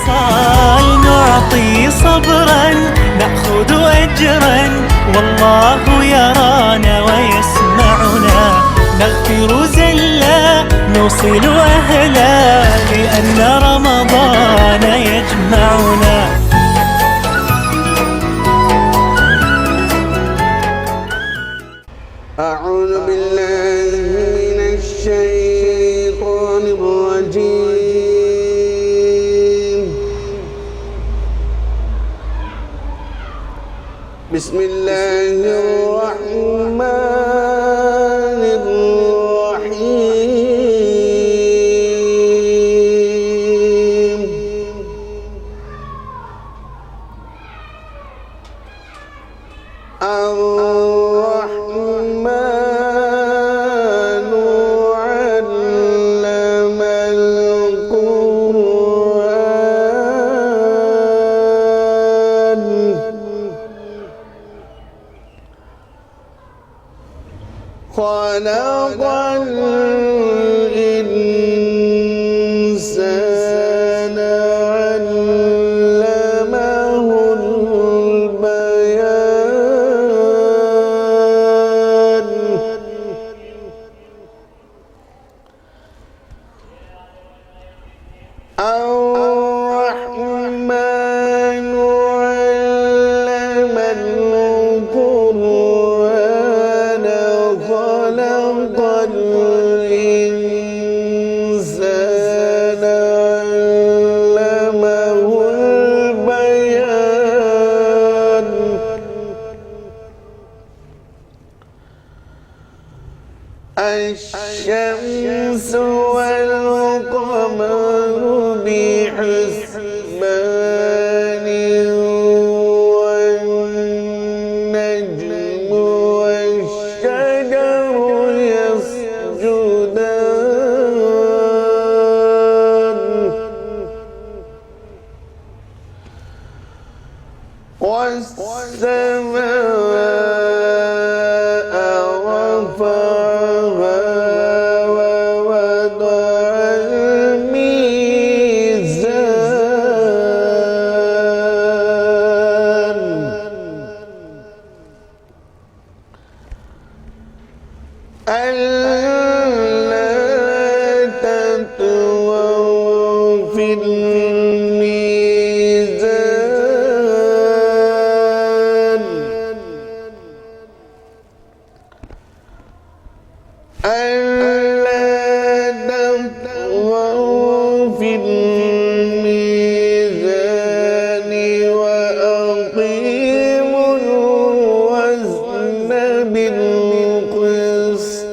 الوصال نعطي صبرا نأخذ أجرا، والله يرانا ويسمعنا. نغفر زلا نوصل أهلا، لأن رمضان يجمعنا. أعوذ بالله من الشيطان الرجيم. بسم الله الرحمن الرحيم. الرحمن علم القرآن، خلق الإنسان علمه البيان. الرحمن علم القرآن، خلق الإنسان علمه البيان. الشمس والقمر بحسبان، والنجم والشجر يسجدان، والسماء رفعها ووضع الميزان، ألا تطغوا في الميزان، ألا تطغوا في الميزان، وأقيموا الوزن بالقسط،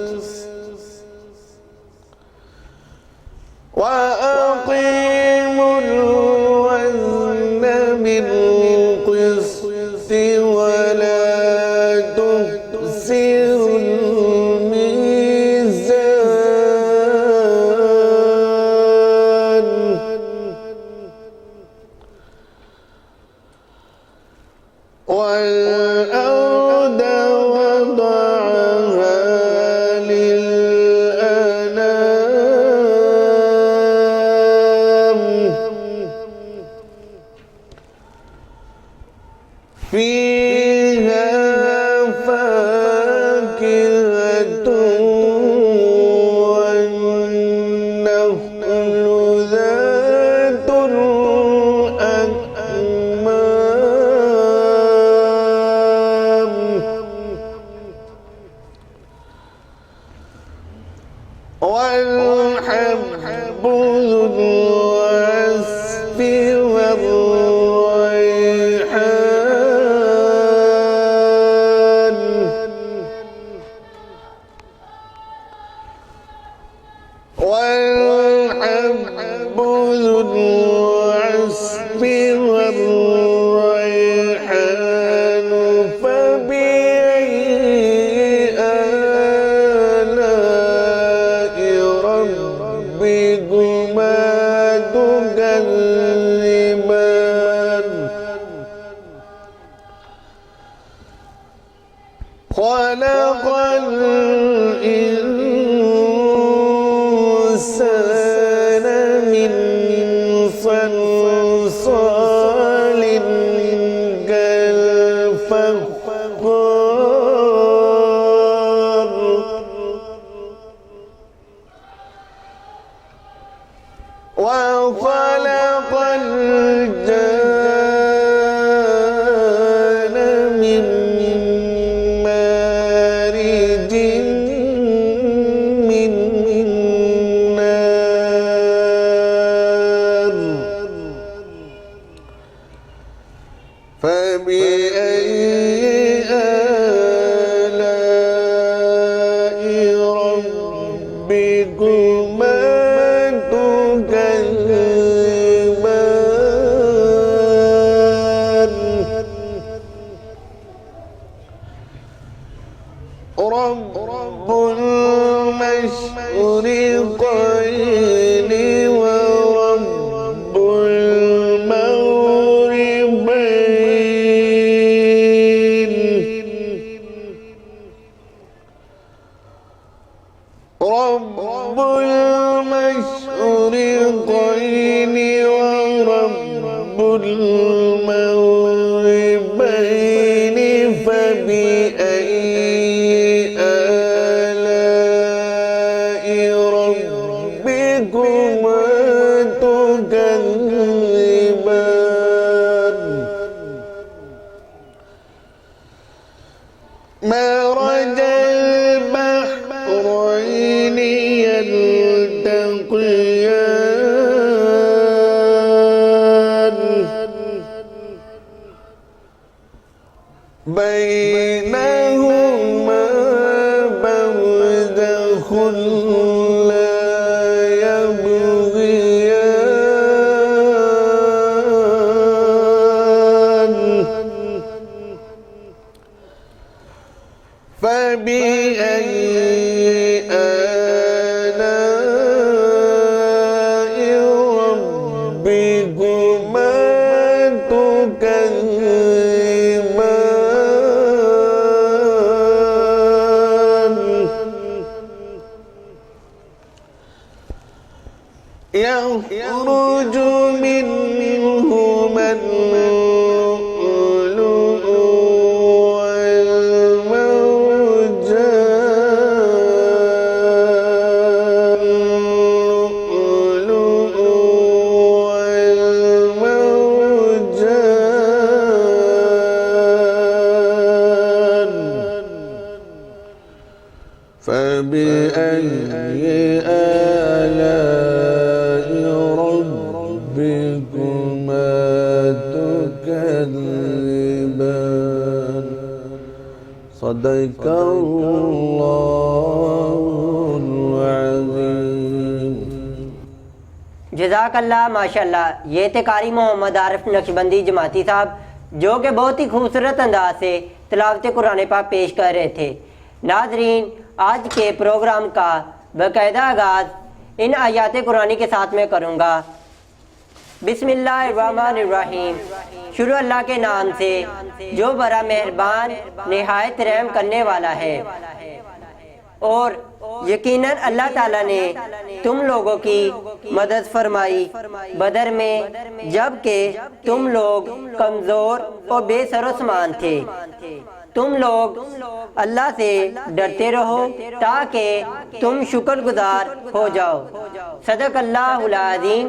وأقيموا الوزن بالقسط، ولا تخسروا الميزان. والأرض وضعها للأنام، فيها فاكهة والنخل ذات الأكمام، والحب ذو العصف والريحان، والحب ذو العصف والريحان، فبأي آلاء ربكما تكذبان. خلق الإنسان من صلصال صلصال كالفخار وخلق الجان من مارج من نار فبأي آلاء ربكما تكذبان رب المشرقين ورب المغربين رب المشرقين ورب المغربين فبأي آلاء ربكما تكذبان مرج البحرين يلتقيان بينهما برزخ لا يبغيان فبأي آلاء ربكما تكذبان يخرج منهما اللؤلؤ والمرجان اللؤلؤ والمرجان فبأي آلاء ربكما تكذبان صدق الله العظيم جزاک اللہ ماشاء اللہ. یہ تھے قاری محمد عارف نقشبندی جماعتی صاحب جو کہ بہت ہی خوبصورت انداز سے تلاوت قرآن پاک پیش کر رہے تھے. ناظرین آج کے پروگرام کا باقاعدہ آغاز ان آیات قرآنی کے ساتھ میں کروں گا. بسم اللہ الرحمن الرحیم. شروع اللہ کے نام سے جو بڑا مہربان نہایت رحم کرنے والا ہے. اور یقیناً اللہ تعالیٰ نے تم لوگوں کی مدد فرمائی بدر میں جب کہ تم لوگ کمزور اور بے سر و سامان تھے. تم لوگ اللہ سے ڈرتے رہو تاکہ تم شکر گزار ہو جاؤ. صدق اللہ العظیم.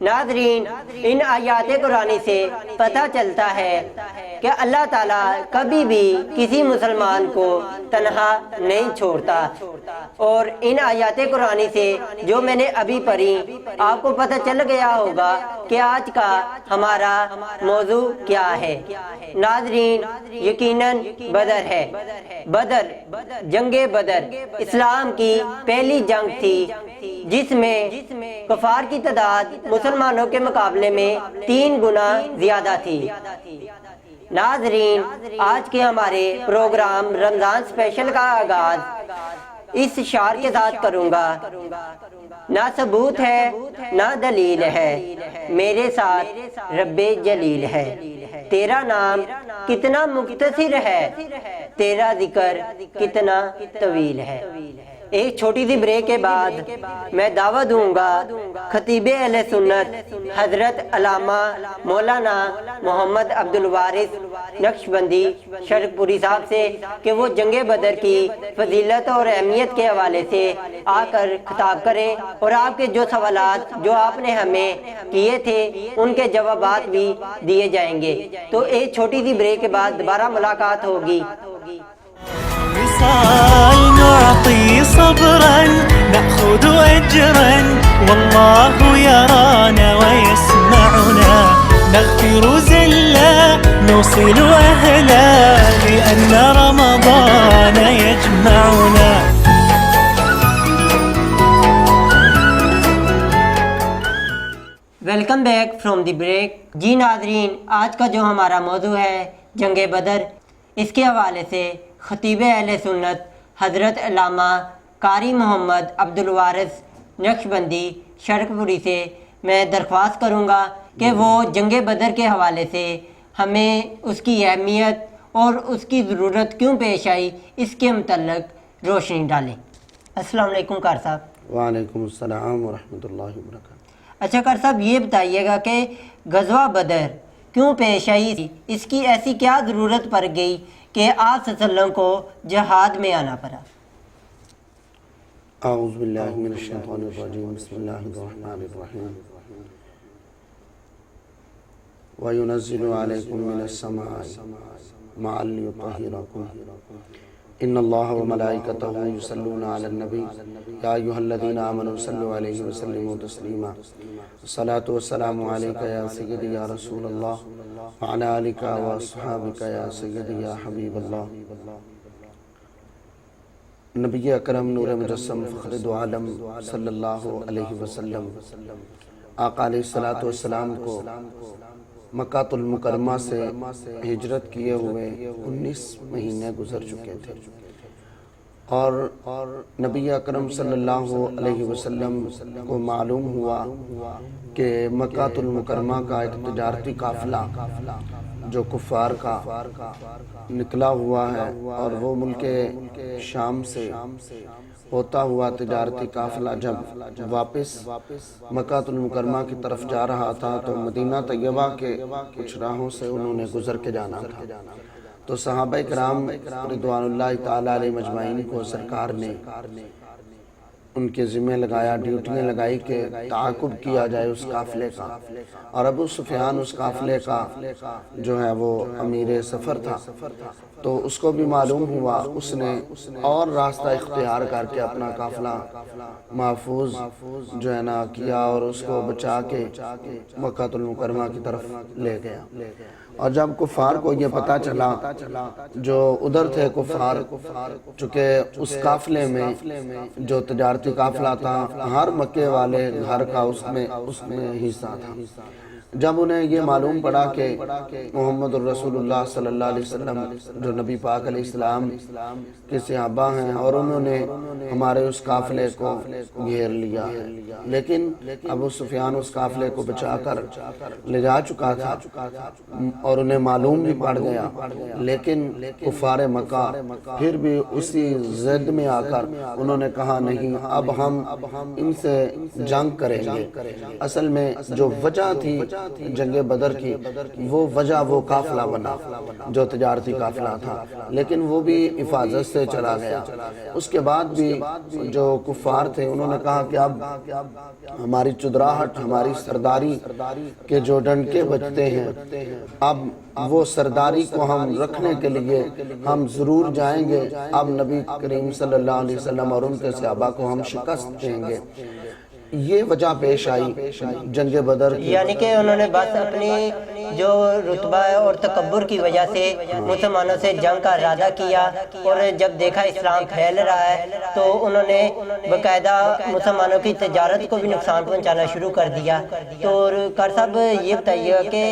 ناظرین ان آیات قرآنی سے پتہ چلتا ہے کہ اللہ تعالیٰ کبھی بھی کسی مسلمان کو تنہا نہیں چھوڑتا. اور ان آیات قرآنی سے جو میں نے ابھی پڑھی آپ کو پتہ چل گیا ہوگا کہ آج کا ہمارا موضوع کیا ہے. ناظرین یقیناً بدر ہے. بدر جنگ بدر اسلام کی پہلی جنگ تھی جس میں کفار کی تعداد مسلمانوں کے مقابلے میں 3 گنا زیادہ تھی. ناظرین آج کے ہمارے پروگرام رمضان اسپیشل کا آغاز اس شعر کے ساتھ کروں گا. نہ ثبوت ہے نہ دلیل ہے میرے ساتھ رب جلیل ہے. تیرا نام کتنا مختصر ہے تیرا ذکر کتنا طویل ہے. ایک چھوٹی سی بریک کے بعد میں دعوت دوں گا خطیب اہل سنت حضرت علامہ مولانا محمد عبد الوارث نقشبندی شرق پوری صاحب سے کہ وہ جنگ بدر کی فضیلت اور اہمیت کے حوالے سے آ کر خطاب کریں اور آپ کے جو سوالات جو آپ نے ہمیں کیے تھے ان کے جوابات بھی دیے جائیں گے۔ تو ایک چھوٹی سی بریک کے بعد دوبارہ ملاقات ہوگی۔ وصال نعطي صبرا نأخذ أجرا والله يرانا ويسمعنا نغفر زلا نوصل أهلا لأن رمضان يجمعنا۔ Welcome back from the break. جی ناظرین، آج کا جو ہمارا موضوع ہے جنگ بدر، اس کے حوالے سے خطیب اہل سنت حضرت علامہ قاری محمد عبد الوارث نقشبندی شرق پوری سے میں درخواست کروں گا کہ وہ جنگ بدر کے حوالے سے ہمیں اس کی اہمیت اور اس کی ضرورت کیوں پیش آئی اس کے متعلق روشنی ڈالیں۔ السلام علیکم قاری صاحب۔ وعلیکم السلام ورحمۃ اللہ وبرکاتہ۔ اچھا قاری صاحب، یہ بتائیے گا کہ غزوہ بدر کیوں پیش آئی، اس کی ایسی کیا ضرورت پڑ گئی کہ آپ صلی اللہ علیہ وسلم کو جہاد میں آنا پڑا؟ اعوذ باللہ من الشیطان الرجیم، بسم اللہ الرحمن الرحیم۔ وَيُنَزِّلُ عَلَيْكُم مِّنَ السَّمَاءِ مَاءً لِّيُطَهِّرَكُمْ ان اللہ وملائکتہ یصلون علی النبی یا ایھا الذین آمنوا صلوا علیہ وسلموا تسلیما۔ الصلاۃ والسلام علیک یا سیدی یا رسول اللہ وعلی آلک واصحابک یا سیدی یا حبیب اللہ۔ نبی اکرم نور مجسم فخر دو عالم صلی اللہ علیہ وسلم آقا علیہ الصلاۃ والسلام کو مکہ المکرمہ سے ہجرت کیے ہوئے 19 مہینے گزر چکے تھے، اور نبی اکرم صلی اللہ علیہ وسلم کو معلوم ہوا کہ مکہ المکرمہ کا ایک تجارتی قافلہ جو کفار کا نکلا ہوا ہے، اور وہ ملک شام سے ہوتا ہوا تجارتی قافلہ جب واپس مکہ المکرمہ کی طرف جا رہا تھا تو مدینہ طیبہ کے کچھ راہوں سے انہوں نے گزر کے جانا تھا۔ تو صحابہ کرام رضوان اللہ تعالیٰ علیہ مجمعین کو سرکار نے ان کے ذمہ لگایا، ڈیوٹیاں لگائی کہ تعاقب کیا جائے اس قافلے کا، اور ابو سفیان اس قافلے کا جو ہے وہ امیر سفر تھا، تو اس کو بھی معلوم ہوا، اس نے اور راستہ اختیار کر کے اپنا قافلہ محفوظ جو ہے نا کیا اور اس کو بچا کے مکہ المکرمہ کی طرف لے گیا۔ اور جب کفار کو یہ پتہ چلا، جو ادھر تھے کفار، چونکہ اس قافلے میں جو تجارتی قافلہ تھا ہر مکے والے گھر کا اس میں حصہ تھا، جب انہیں یہ معلوم پڑا کہ محمد الرسول اللہ صلی اللہ علیہ وسلم جو نبی پاک علیہ السلام کے صحابہ ہیں اور انہوں نے ہمارے اس قافلے کو گھیر لیا ہے، لیکن ابو سفیان اس قافلے کو بچا کر لے جا چکا تھا اور انہیں معلوم بھی پڑ گیا، لیکن کفار مکہ پھر بھی اسی ضد میں آ کر انہوں نے کہا نہیں، اب ہم ان سے جنگ کریں گے۔ اصل میں جو وجہ تھی جنگ بدر کی، وہ وجہ وہ قافلہ بنا جو تجارتی قافلہ تھا، لیکن وہ بھی حفاظت سے چلا گیا۔ اس کے بعد بھی جو کفار تھے انہوں نے کہا کہ اب ہماری چدراہٹ، ہماری سرداری کے جو ڈنڈے بجتے ہیں، اب وہ سرداری کو ہم رکھنے کے لیے ہم ضرور جائیں گے، اب نبی کریم صلی اللہ علیہ وسلم اور ان کے صحابہ کو ہم شکست دیں گے۔ یہ وجہ پیش آئی جنگ بدر کی، یعنی کہ انہوں نے بس اپنی جو رتبہ اور تکبر کی وجہ سے مسلمانوں سے جنگ کا ارادہ کیا، اور جب دیکھا اسلام پھیل رہا ہے تو انہوں نے باقاعدہ مسلمانوں کی تجارت کو بھی نقصان پہنچانا شروع کر دیا۔ تو قاری صاحب یہ بتائیے کہ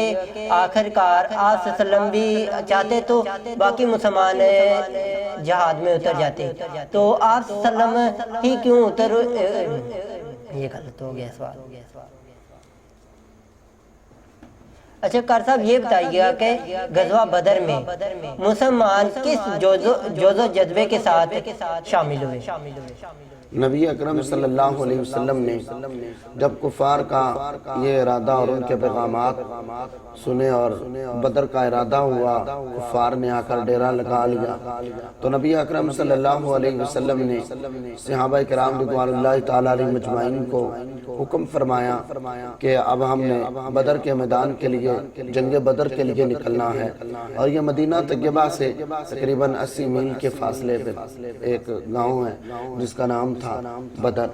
آخر کار آپ صلی اللہ علیہ وسلم بھی چاہتے تو باقی مسلمان جہاد میں اتر جاتے، تو آپ صلی اللہ علیہ وسلم ہی کیوں یہ غلط ہو گیا سوال۔ اچھا کار صاحب یہ بتائیے گا کہ غزوہ بدر میں مسلمان کس جوز و جذبے کے ساتھ شامل ہوئے؟ نبی اکرم صلی اللہ علیہ وسلم نے جب کفار کا یہ ارادہ اور ان کے پیغامات سنے اور بدر کا ارادہ ہوا، کفار نے آ کر ڈیرا لگا لیا، تو نبی اکرم صلی اللہ علیہ وسلم نے صحابہ کرام رضوان اللہ تعالیٰ علیہ مجمعین کو حکم فرمایا کہ اب ہم نے بدر کے میدان کے لیے، جنگ بدر کے لیے نکلنا ہے، اور یہ مدینہ طیبہ سے تقریباً 80 میل کے فاصلے پہ ایک گاؤں ہے جس کا نام تھا بدر۔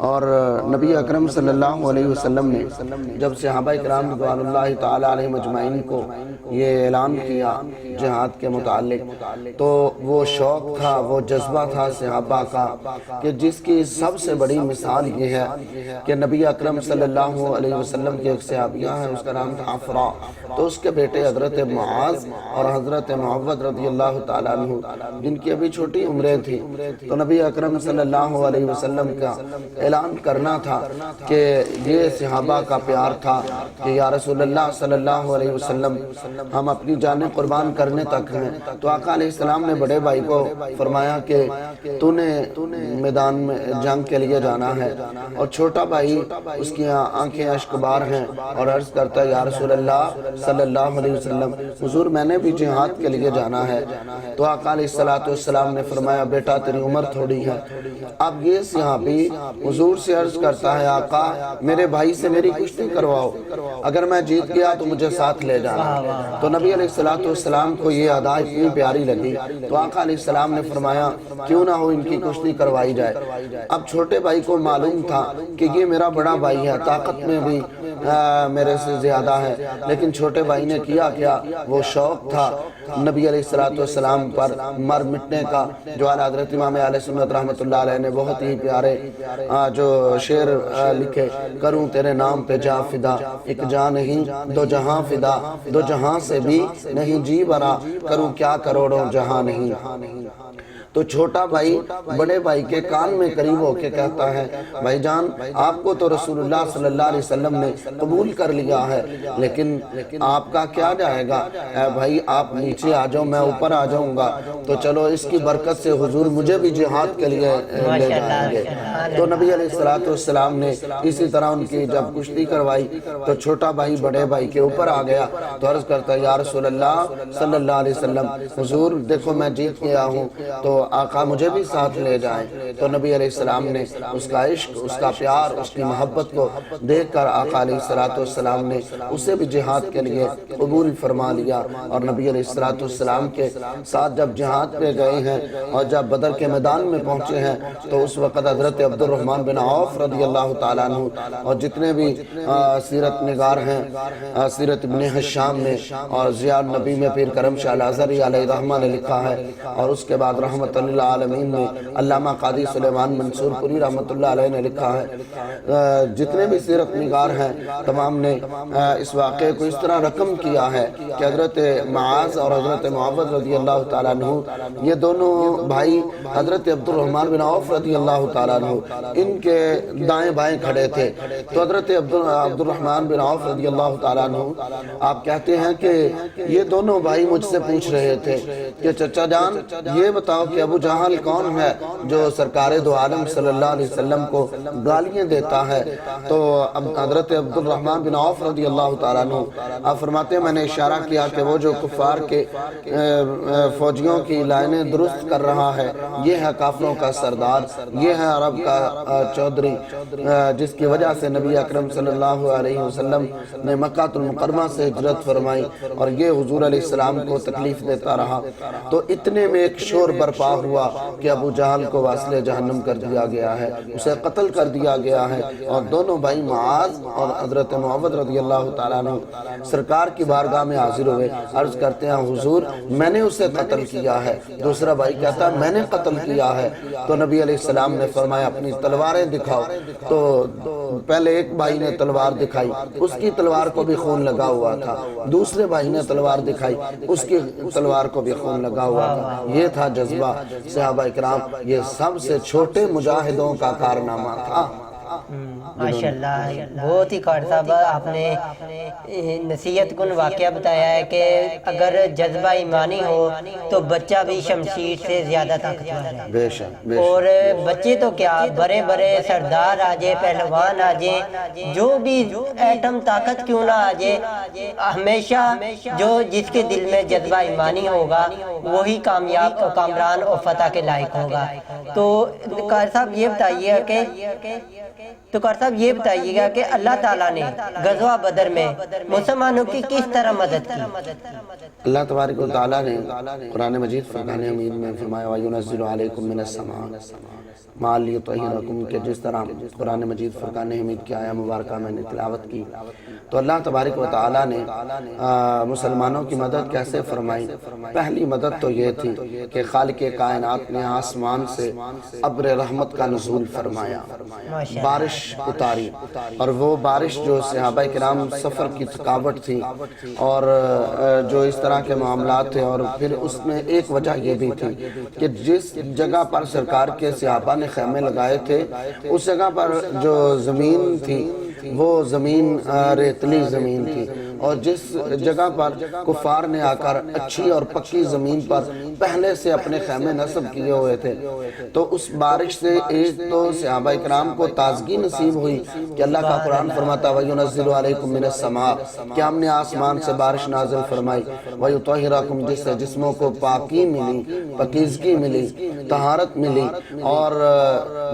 اور نبی اکرم صلی اللہ علیہ وسلم نے جب صحابہ کرام رضوان اللہ تعالیٰ علیہ مجمعین کو یہ اعلان کیا جہاد کے متعلق، تو وہ شوق تھا، وہ جذبہ تھا صحابہ کا کہ جس کی سب سے بڑی مثال یہ ہے کہ نبی اکرم صلی اللہ علیہ وسلم کی ایک صحابیہ ہے، اس کا نام تھا عفرا، تو اس کے بیٹے حضرت معاذ اور حضرت معوذ رضی اللہ تعالیٰ عنہ جن کی ابھی چھوٹی عمریں تھی، تو نبی اکرم صلی اللہ علیہ وسلم کا اعلان کرنا تھا کہ یہ صحابہ کا پیار تھا کہ یا رسول اللہ صلی اللہ علیہ وسلم ہم اپنی جانیں قربان کرنے تک ہیں۔ تو آقا علیہ السلام نے بڑے بھائی کو فرمایا کہ تو نے میدان میں جنگ کے لیے جانا ہے، اور چھوٹا بھائی اس کی آنکھیں اشک بار ہیں اور عرض کرتا ہے یا رسول اللہ صلی اللہ علیہ وسلم حضور میں نے بھی جہاد کے لیے جانا ہے۔ تو آقا علیہ السلام نے فرمایا بیٹا تیری عمر تھوڑی ہے۔ اب یہ صحابی حضور سے عرض کرتا ہے آقا میرے بھائی سے میری کشتی کرواؤ، اگر میں جیت گیا تو مجھے ساتھ لے جانا۔ تو نبی علیہ السلام کو یہ ادا اتنی پیاری لگی، تو آقا علیہ السلام نے فرمایا کیوں نہ ہو ان کی کشتی کروائی جائے۔ اب چھوٹے بھائی کو معلوم تھا کہ یہ میرا بڑا بھائی ہے، طاقت میں بھی میرے سے زیادہ ہے، لیکن چھوٹے بھائی نے کیا وہ شوق تھا نبی علیہ السلام پر مر مٹنے کا، جو اعلیٰ حضرت امام اہل سنت رحمۃ اللہ علیہ نے بہت ہی پیارے جو شعر لکھے، کروں تیرے نام پہ جاں فدا، ایک جاں نہیں دو جہاں فدا، دو جہاں سے بھی نہیں جی برا، کروں کیا کروڑوں جہاں نہیں۔ تو چھوٹا بھائی بڑے بھائی کے کان میں قریب ہو کے کہتا ہے بھائی جان آپ کو تو رسول اللہ صلی اللہ علیہ وسلم نے قبول کر لیا ہے، لیکن آپ کا کیا جائے گا؟ اے بھائی آپ نیچے آ جاؤ، میں اوپر آ جاؤں گا، تو چلو اس کی برکت سے حضور مجھے بھی جہاد کے لیے لے جائیں گے۔ تو نبی علیہ السلام نے اسی طرح ان کی جب کشتی کروائی تو چھوٹا بھائی بڑے بھائی کے اوپر آ گیا، تو عرض کرتا ہے یا رسول اللہ صلی اللہ علیہ وسلم حضور دیکھو میں جیت گیا ہوں، تو آقا مجھے بھی ساتھ لے جائیں۔ تو نبی علیہ السلام نے اس کا عشق، اس کا پیار، اس کی محبت کو دیکھ کر آقا علیہ السلام نے اسے بھی جہاد کے لیے قبول فرما لیا، اور نبی علیہ السلام کے ساتھ جب جہاد پہ گئے ہیں اور جب بدر کے میدان میں پہنچے ہیں تو اس وقت حضرت عبد الرحمن بن عوف رضی اللہ تعالیٰ عنہ اور جتنے بھی سیرت نگار ہیں، سیرت ابن حشام میں اور ضیاء النبی میں پیر کرم شاہ الازہری علیہ رحمہ نے لکھا ہے، اور اس کے بعد رحمت اللہ عالمین میں علامہ قاضی سلیمان منصور پوری رحمت اللہ علیہ نے لکھا ہے، جتنے بھی سیرت نگار ہیں تمام نے اس واقعے کو اس طرح رقم کیا ہے کہ حضرت معاذ اور حضرت معوذ رضی اللہ تعالیٰ عنہ یہ دونوں بھائی حضرت عبد الرحمن بن عوف رضی اللہ تعالیٰ عنہ ان کے دائیں بائیں کھڑے تھے۔ تو حضرت عبد الرحمن بن عوف رضی اللہ تعالیٰ عنہ آپ کہتے ہیں کہ یہ دونوں بھائی مجھ سے پوچھ رہے تھے کہ چچا جان یہ بتاؤ کہ ابو جہل کون ہے جو سرکار دو عالم صلی اللہ علیہ وسلم کو گالیاں دیتا ہے؟ تو حضرت عبد الرحمن بن عوف رضی اللہ تعالیٰ عنہ آپ فرماتے ہیں میں نے اشارہ کیا کہ وہ جو کفار کے فوجیوں کی لائنیں درست کر رہا ہے یہ ہے کافروں کا سردار، یہ ہے عرب کا چودھری، جس کی وجہ سے نبی اکرم صلی اللہ علیہ وسلم نے مکہ المکرمہ سے ہجرت فرمائی، اور یہ حضور علیہ السلام کو تکلیف دیتا رہا۔ تو اتنے میں ایک شور برپا ہوا کہ ابو جہل کو واصل جہنم کر دیا گیا ہے، اسے قتل کر دیا گیا ہے، اور دونوں بھائی معاذ اور حضرت معوذ رضی اللہ تعالیٰ عنہ سرکار کی بارگاہ میں حاضر ہوئے، عرض کرتے ہیں حضور میں نے اسے قتل کیا ہے۔ دوسرا بھائی کہتا ہے میں نے قتل کیا ہے۔ تو نبی علیہ السلام نے فرمایا اپنی تلواریں دکھاؤ۔ تو پہلے ایک بھائی نے تلوار دکھائی، اس کی تلوار کو بھی خون لگا ہوا تھا، دوسرے بھائی نے تلوار دکھائی، اس کی تلوار کو بھی خون لگا ہوا تھا۔ یہ تھا جذبہ صحابہ کرام، یہ سب سے چھوٹے مجاہدوں کا کارنامہ تھا۔ ماشاءاللہ بہت ہی قاری صاحب آپ نے نصیحت کن واقعہ بتایا ہے کہ اگر جذبہ ایمانی ہو تو بچہ بھی شمشیر سے زیادہ طاقتور ہے، بے شک اور بچے تو کیا بڑے بڑے سردار آ جائے، پہلوان آ جائے، جو بھی ایٹم طاقت کیوں نہ آ جائے، ہمیشہ جس کے دل میں جذبہ ایمانی ہوگا وہی کامیاب کامران اور فتح کے لائق ہوگا۔ تو قاری صاحب یہ بتائیے گا کہ اللہ تعالیٰ نے غزوہ بدر میں مسلمانوں کی کس طرح مدد کی؟ اللہ تبارک و تعالیٰ نے قرآن مجید فرقان حمید میں فرمایا وَيُنَزِّلُ عَلَيْكُم مِّنَ السَّمَاءِ مَا لِيُطَهِّرَكُم کہ جس طرح قرآن مجید فرقان حمید کی آیہ مبارکہ میں نے تلاوت کی تو اللہ تبارک و تعالیٰ نے مسلمانوں کی مدد کیسے فرمائی۔ پہلی مدد تو یہ تھی کہ خالق کائنات نے آسمان سے ابر رحمت کا نزول فرمایا، بارش اتاری، اور وہ بارش جو صحابہ کرام سفر کی تھکاوٹ تھی اور جو اس طرح کے معاملات تھے، اور پھر اس میں ایک وجہ یہ بھی تھی کہ جس جگہ پر سرکار کے صحابہ نے خیمے لگائے تھے اس جگہ پر جو زمین تھی وہ زمین ریتلی زمین تھی، اور جس جگہ پر کفار نے آ کر اچھی اور پکی زمین پر پہلے سے اپنے خیمے نصب کیے ہوئے تھے، تو اس بارش سے ایک تو صحابہ کرام کو تازگی نصیب ہوئی کہ اللہ کا قرآن فرماتا وَيُنَزِّلُ عَلَيْكُم مِّنَ السَّمَاءِ کہ ہم نے آسمان سے بارش نازل فرمائی، وَيُطَهِّرَكُم جس سے جسموں کو پاکی ملی، پاکیزگی ملی، طہارت ملی، اور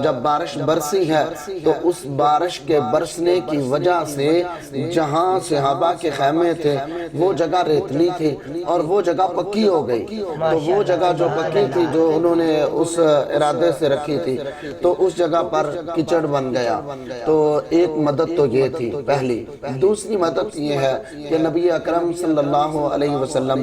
جب بارش برسی ہے تو اس بارش کے برسنے کی وجہ سے جہاں صحابہ کے خیمے تھے وہ جگہ ریتلی تھی اور وہ جگہ پکی ہو گئی، تو وہ جگہ جو پکی تھی جو انہوں نے اس ارادے سے رکھی تھی تو اس جگہ پر کچڑ بن گیا۔ تو ایک مدد تو یہ تھی پہلی۔ دوسری مدد یہ ہے کہ نبی اکرم صلی اللہ علیہ وسلم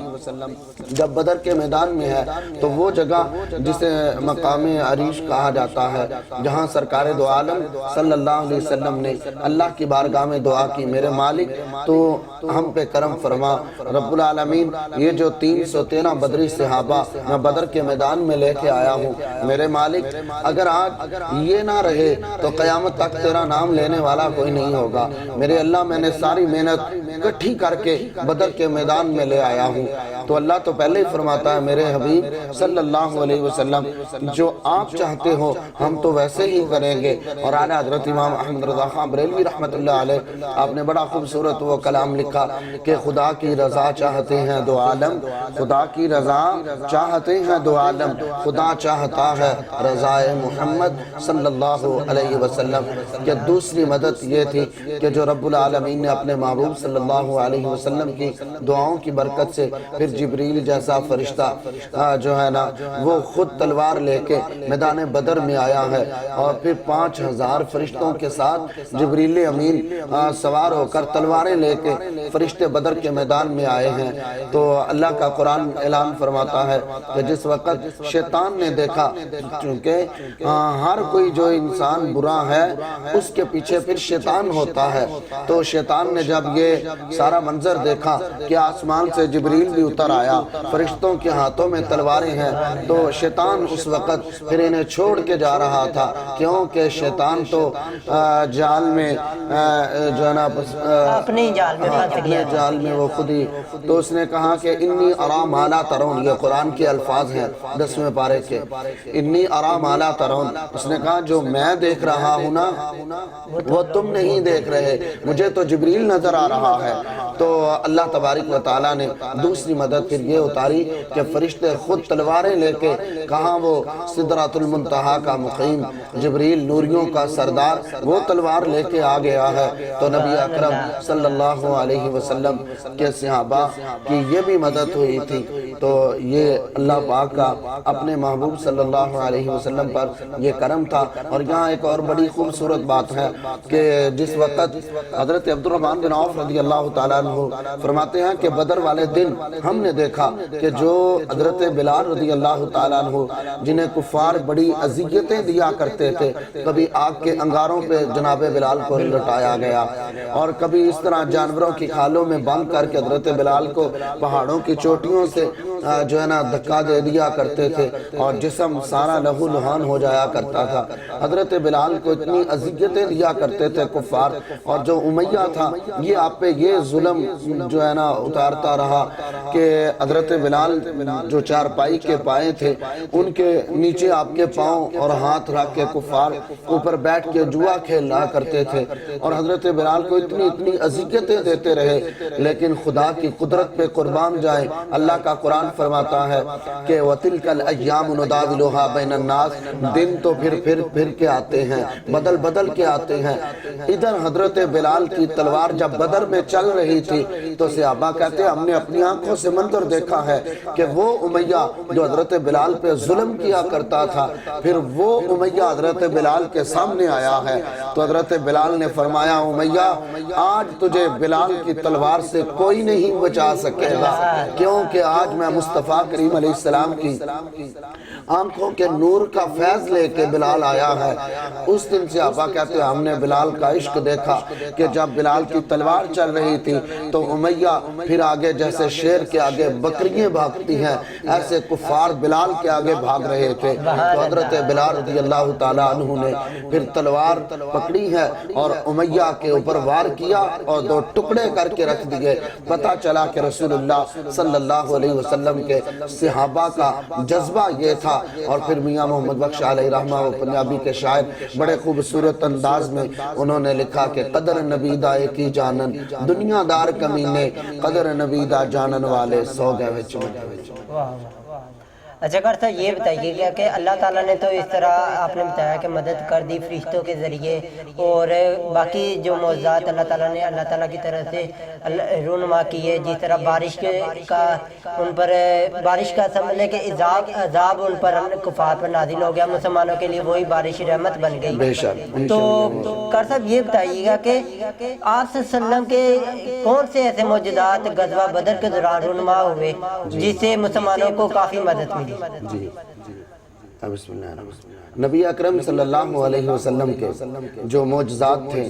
جب بدر کے میدان میں ہے تو وہ جگہ جسے مقام عریش کہا جاتا ہے جہاں سرکار دو عالم صلی اللہ علیہ وسلم نے اللہ کی بارگاہ میں دعا کی میرے مالک تو ہم پہ کرم فرما، رب العالمین یہ جو 313 بدری صحابہ میں بدر کے میدان میں لے کے آیا ہوں میرے مالک اگر آج یہ نہ رہے تو قیامت تک تیرا نام لینے والا کوئی نہیں ہوگا، میرے اللہ میں نے ساری محنت کٹھی کر کے بدر کے میدان میں لے آیا ہوں۔ تو اللہ تو پہلے ہی فرماتا ہے میرے حبیب صلی اللہ علیہ وسلم جو آپ چاہتے ہو ہم تو ویسے ہی کریں گے۔ اور اعلیٰ حضرت امام احمد رضا خان بریلوی رحمت اللہ علیہ آپ نے بڑا خوبصورت وہ کلام لکھا کہ خدا کی رضا چاہتے ہیں دو عالم، خدا کی رضا چاہتے ہیں دو عالم، خدا چاہتا ہے رضا محمد صلی اللہ علیہ وسلم۔ کہ دوسری مدد یہ تھی کہ جو رب العالمین نے اپنے محبوب صلی اللہ علیہ وسلم کی دعاؤں کی برکت سے پھر جبریل جیسا فرشتہ جو ہے نا وہ خود تلوار لے کے میدان بدر میں آیا ہے، اور پھر 5000 فرشتوں کے ساتھ جبریل امین سوار ہو کر تلواریں لے کے فرشتے بدر کے میدان میں آئے ہیں۔ تو اللہ کا قرآن اعلان فرماتا ہے کہ جس وقت شیطان نے دیکھا، چونکہ ہر کوئی جو انسان برا ہے اس کے پیچھے پھر شیطان ہوتا ہے، تو شیطان نے جب یہ سارا منظر دیکھا کہ آسمان سے جبریل بھی اتر آیا، فرشتوں کے ہاتھوں میں تلواریں ہیں، تو شیطان اس وقت پھر انہیں چھوڑ کے جا رہا تھا، کیونکہ شیطان تو جال میں جو ہے نا اپنی جال میں پھنس گیا، اپنے جال میں وہ خود ہی، تو اس نے کہا کہ انی ارا ما لا ترون، یہ قرآن کے الفاظ ہیں 10ویں پارے کے، انی ارا ما لا ترون، اس نے کہا جو میں دیکھ رہا ہوں نا وہ تم نہیں دیکھ رہے، مجھے تو جبریل نظر آ رہا ہے۔ تو اللہ تبارک و تعالیٰ نے دوسری مدد پھر یہ اتاری کہ فرشتے خود تلواریں لے کے، کہاں وہ سدرۃ المنتہا کا مقیم جبریل نوریوں کا سردار وہ تلوار لے کے آ گیا ہے۔ تو نبی اکرم صلی اللہ علیہ وسلم کے صحابہ کی یہ بھی مدد ہوئی تھی۔ تو یہ اللہ پاک کا اپنے محبوب صلی اللہ علیہ وسلم پر یہ کرم تھا۔ اور یہاں ایک اور بڑی خوبصورت بات ہے کہ جس وقت حضرت عبد الرحمن بن عوف رضی اللہ تعالیٰ عنہ فرماتے ہیں کہ بدر والے دن ہم نے دیکھا کہ جو حضرت بلال رضی اللہ تعالیٰ عنہ جنہیں کفار بڑی اذیتیں دیا کرتے تھے، کبھی آگ کے انگاروں پہ جناب بلال کو لٹایا گیا، اور کبھی اس طرح جانوروں کی کھالوں میں بند کر کے حضرت بلال کو پہاڑوں کی چوٹیوں سے جو ہے نا دھکا دے دیا کرتے تھے اور جسم سارا لہو لہان ہو جایا کرتا تھا۔ حضرت بلال کو اتنی اذیتیں دیا کرتے تھے کفار، اور جو امیہ تھا یہ آپ پہ یہ ظلم جو ہے نا اتارتا رہا کہ حضرت بلال جو چارپائی کے پائے تھے ان کے نیچے آپ کے پاؤں اور ہاتھ رکھ کے کفار اوپر بیٹھ کے جوا کھیل رہا کرتے تھے، اور حضرت بلال کو اتنی اذیتیں دیتے رہے، لیکن خدا کی قدرت پہ قربان جائیں، اللہ کا قرآن فرماتا ہے کہ وَتِلْكَ الْأَيَّامُ نُدَاوِلُهَا بَيْنَ النَّاسِ، دن تو پھر کے آتے ہیں، بدل کے آتے ہیں۔ ادھر حضرت بلال کی تلوار جب بدر میں چل رہی تھی تو صحابہ کہتے ہیں ہم نے اپنی آنکھوں سے منظر دیکھا ہے کہ وہ امیہ جو حضرت بلال پہ ظلم کیا کرتا تھا، پھر وہ امیہ حضرت بلال کے سامنے آیا ہے، تو حضرت بلال نے فرمایا امیہ آج تجھے بلال کی تلوار سے کوئی نہیں بچا سکے گا، کیونکہ آج میں مصطفیٰ کریم علیہ السلام کی آنکھوں کے نور کا فیض لے کے بلال آیا ہے۔ اس دن صحابہ کہتے ہیں ہم نے بلال کا عشق دیکھا کہ جب بلال کی تلوار چل رہی تھی تو امیہ پھر آگے جیسے شیر کے آگے بکریاں بھاگتی ہیں ایسے کفار بلال کے آگے بھاگ رہے تھے، تو حضرت بلال رضی اللہ تعالیٰ عنہ نے پھر تلوار پکڑی ہے اور امیہ کے اوپر وار کیا اور دو ٹکڑے کر کے رکھ دیے۔ پتہ چلا کہ رسول اللہ صلی اللہ علیہ وسلم کے صحابہ کا جذبہ یہ تھا، اور پھر میاں محمد بخش علیہ رحمہ و پنجابی کے شاعر بڑے خوبصورت انداز میں انہوں نے لکھا کہ قدر نبی دا کی جانن دنیا دار کمینے، قدر نبی دا جانن والے سو گئے وچ۔ اچھا کر صاحب یہ بتائیے گا کہ اللہ تعالیٰ نے تو اس طرح آپ نے بتایا کہ مدد کر دی فرشتوں کے ذریعے، اور باقی جو معجزات اللہ تعالیٰ نے اللہ تعالیٰ کی طرف سے رونما کی ہے، جس طرح بارش کا ان پر بارش کا سمجھنے کے عذاب ان پر کفار پر نازل ہو گیا، مسلمانوں کے لیے وہی بارش رحمت بن گئی۔ تو کر صاحب یہ بتائیے گا کہ آپ صلی اللہ علیہ وسلم کے کون سے ایسے معجزات غزوہ بدر کے دوران رونما ہوئے جس سے مسلمانوں کو کافی مدد ملی؟ جی بسم اللہ الرحمن الرحیم۔ نبی اکرم صلی اللہ علیہ وسلم کے جو معجزات تھے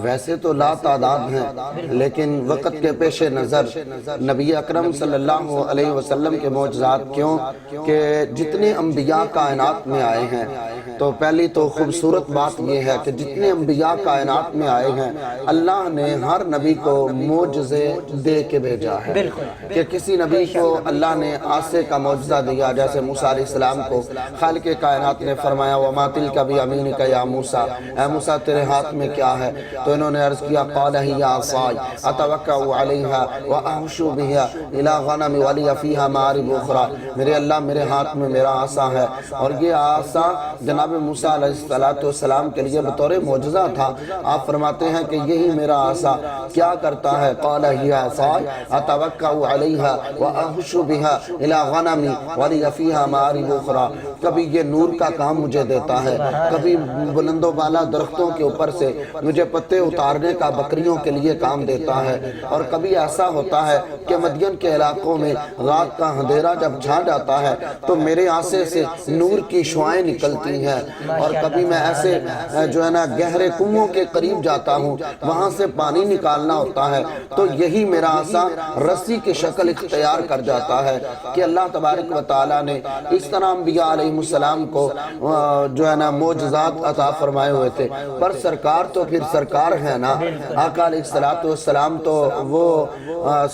ویسے تو لا تعداد ہیں، لیکن وقت کے پیش نظر نبی اکرم صلی اللہ علیہ وسلم کے معجزات کیوں کہ جتنے انبیاء کائنات میں آئے ہیں، تو پہلی تو خوبصورت بات یہ ہے کہ جتنے انبیاء کائنات میں آئے ہیں اللہ نے ہر نبی کو معجزے دے کے بھیجا ہے، کہ کسی نبی کو اللہ نے عصا کا معجزہ دیا، جیسے موسیٰ علیہ السلام کو خالق کائنات نے فرمایا وَمَا تِلْكَ بِيَمِينِكَ يَا مُوسیٰ، اے موسیٰ تیرے ہاتھ میں کیا ہے؟ تو انہوں نے عرض کیا قَالَ هِيَ عَصَايَ أَتَوَكَّأُ عَلَيْهَا وَأَحُشُّ بِهَا إِلَىٰ غَنَمِ وَلِيَ فِيهَا مَآرِبُ أُخْرَىٰ، میرے اللہ میرے ہاتھ میں میرا عصا ہے، اور یہ عصا جناب موسیٰ علیہ السلام کے لیے بطور معجزہ تھا۔ آپ فرماتے ہیں کہ یہی میرا عصا کیا کرتا ہے، قَالَ هِيَ عَصَايَ أَتَوَكَّأُ عَلَيْهَا وَأَحُشُّ بِهَا إِلَىٰ غَنَمِ وَلِيَ فِيهَا مَآرِبُ أُخْرَىٰ، کبھی یہ نور کا کام مجھے دیتا ہے، کبھی بلند و بالا درختوں کے اوپر سے مجھے پتے اتارنے کا بکریوں کے لیے کام دیتا ہے، اور کبھی ایسا ہوتا ہے کہ مدین کے علاقوں میں رات کا اندھیرا جب چھا جاتا ہے تو میرے عصے سے نور کی شعائیں نکلتی ہیں، اور کبھی میں ایسے جو ہے نا گہرے کنووں کے قریب جاتا ہوں، وہاں سے پانی نکالنا ہوتا ہے تو یہی میرا عصا رسی کی شکل اختیار کر جاتا ہے، کہ اللہ تبارک و تعالیٰ نے اس طرح انبیاء علیہ السلام کو جو ہے نا معجزات عطا فرمائے ہوئے تھے۔ پر سرکار تو پھر سرکار ہے نا، آقا علیہ السلام تو وہ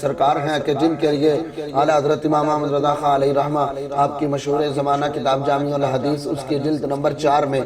سرکار ہیں کہ جن کے لیے اعلیٰ حضرت امام احمد رضا خان علیہ رحمہ آپ کی مشہور زمانہ کتاب جامع الحدیث اس کی جلد نمبر 4 میں